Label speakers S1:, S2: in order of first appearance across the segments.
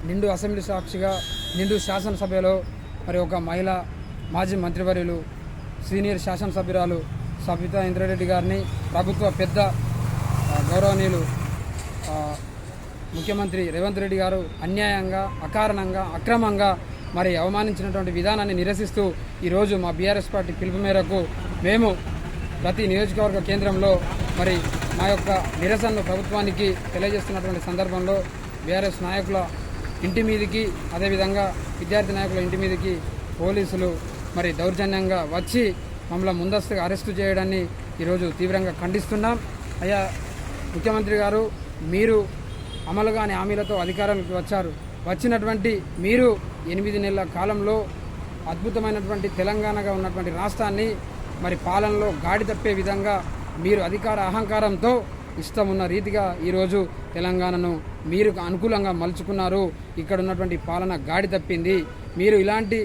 S1: నిండు అసెంబ్లీ సాక్షిగా నిండు శాసనసభలో మరి ఒక మహిళ మాజీ మంత్రివర్యులు సీనియర్ శాసనసభ్యురాలు సబితా ఇంద్రారెడ్డి గారిని ప్రభుత్వ పెద్ద గౌరవనీయులు ముఖ్యమంత్రి రేవంత్ రెడ్డి గారు అన్యాయంగా అకారణంగా అక్రమంగా మరి అవమానించినటువంటి విధానాన్ని నిరసిస్తూ ఈరోజు మా బీఆర్ఎస్ పార్టీ పిలుపు మేరకు మేము ప్రతి నియోజకవర్గ కేంద్రంలో మరి మా యొక్క నిరసనను ప్రభుత్వానికి తెలియజేస్తున్నటువంటి సందర్భంలో బీఆర్ఎస్ నాయకుల ఇంటి మీదికి అదేవిధంగా విద్యార్థి నాయకుల ఇంటి మీదికి పోలీసులు మరి దౌర్జన్యంగా వచ్చి మమ్మల్ని ముందస్తుగా అరెస్టు చేయడాన్ని ఈరోజు తీవ్రంగా ఖండిస్తున్నాం. అయ్యా ముఖ్యమంత్రి గారు, మీరు అమలు కాని హామీలతో అధికారంలోకి వచ్చారు. వచ్చినటువంటి మీరు 8 నెలల కాలంలో అద్భుతమైనటువంటి తెలంగాణగా ఉన్నటువంటి రాష్ట్రాన్ని మరి పాలనలో గాడి తప్పే విధంగా మీరు అధికార అహంకారంతో ఇష్టమున్న రీతిగా ఈరోజు తెలంగాణను మీరు అనుకూలంగా మలుచుకున్నారు. ఇక్కడ ఉన్నటువంటి పాలన గాడి తప్పింది. మీరు ఇలాంటి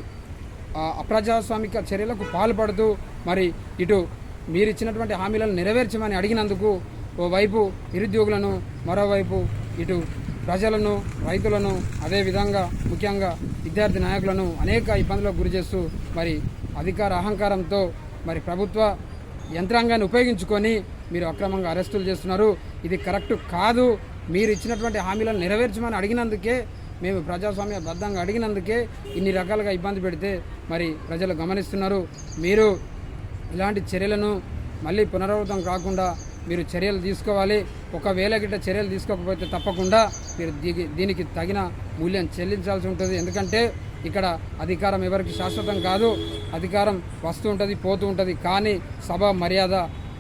S1: అప్రజాస్వామిక చర్యలకు పాల్పడుతూ మరి ఇటు మీరు ఇచ్చినటువంటి హామీలను నెరవేర్చమని అడిగినందుకు ఓవైపు నిరుద్యోగులను, మరోవైపు ఇటు ప్రజలను, రైతులను, అదేవిధంగా ముఖ్యంగా విద్యార్థి నాయకులను అనేక ఇబ్బందులకు గురి చేస్తూ మరి అధికార అహంకారంతో మరి ప్రభుత్వ యంత్రాంగాన్ని ఉపయోగించుకొని మీరు అక్రమంగా అరెస్టులు చేస్తున్నారు. ఇది కరెక్ట్ కాదు. మీరు ఇచ్చినటువంటి హామీలను నెరవేర్చమని అడిగినందుకే, మేము ప్రజాస్వామ్యబద్ధంగా అడిగినందుకే ఇన్ని రకాలుగా ఇబ్బంది పెడితే మరి ప్రజలు గమనిస్తున్నారు. మీరు ఇలాంటి చర్యలను మళ్ళీ పునరావృతం కాకుండా మీరు చర్యలు తీసుకోవాలి. ఒకవేళ గిట్ట చర్యలు తీసుకోకపోతే తప్పకుండా మీరు దీనికి తగిన మూల్యం చెల్లించాల్సి ఉంటుంది. ఎందుకంటే ఇక్కడ అధికారం ఎవరికి శాశ్వతం కాదు. అధికారం వస్తూ ఉంటుంది, పోతూ ఉంటుంది. కానీ సభ మర్యాద,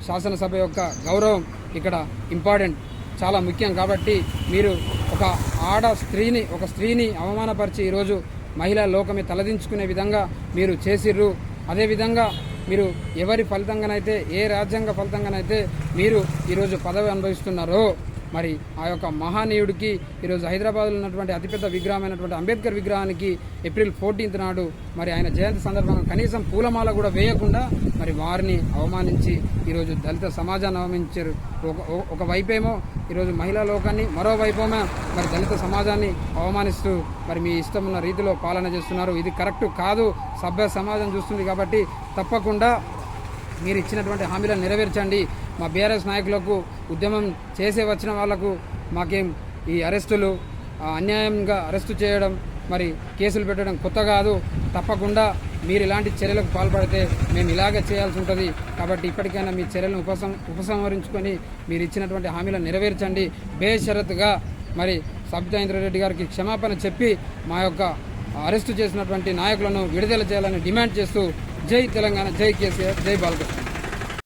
S1: శాసనసభ యొక్క గౌరవం ఇక్కడ ఇంపార్టెంట్, చాలా ముఖ్యం. కాబట్టి మీరు ఒక స్త్రీని అవమానపరిచి ఈరోజు మహిళా లోకమే తలదించుకునే విధంగా మీరు చేసిర్రు. అదేవిధంగా మీరు ఎవరి ఫలితంగానైతే, ఏ రాజ్యాంగ ఫలితంగానైతే మీరు ఈరోజు పదవి అనుభవిస్తున్నారో మరి ఆ యొక్క మహానీయుడికి ఈరోజు హైదరాబాద్లో ఉన్నటువంటి అతిపెద్ద విగ్రహమైనటువంటి అంబేద్కర్ విగ్రహానికి April 14th నాడు మరి ఆయన జయంతి సందర్భంగా కనీసం పూలమాల కూడా వేయకుండా మరి వారిని అవమానించి ఈరోజు దళిత సమాజాన్ని అవమానించారు. ఒకవైపేమో ఈరోజు మహిళా లోకాన్ని, మరోవైపేమో మరి దళిత సమాజాన్ని అవమానిస్తూ మరి మీ ఇష్టం ఉన్న రీతిలో పాలన చేస్తున్నారు. ఇది కరెక్ట్ కాదు. సభ్య సమాజం చూస్తుంది కాబట్టి తప్పకుండా మీరు ఇచ్చినటువంటి హామీలను నెరవేర్చండి. మా బీఆర్ఎస్ నాయకులకు, ఉద్యమం చేసే వచ్చిన వాళ్లకు మాకేం ఈ అరెస్టులు, అన్యాయంగా అరెస్టు చేయడం, మరి కేసులు పెట్టడం కొత్త కాదు. తప్పకుండా మీరు ఇలాంటి చర్యలకు పాల్పడితే మేము ఇలాగే చేయాల్సి ఉంటుంది. కాబట్టి ఇప్పటికైనా మీ చర్యలను ఉపసంహరించుకొని మీరు ఇచ్చినటువంటి హామీలను నెరవేర్చండి. బేషరతుగా మరి సబితా ఇంద్రారెడ్డి గారికి క్షమాపణ చెప్పి మా యొక్క అరెస్టు చేసినటువంటి నాయకులను విడుదల చేయాలని డిమాండ్ చేస్తూ జై తెలంగాణ, జై కేసీఆర్, జై బాలకృష్ణ.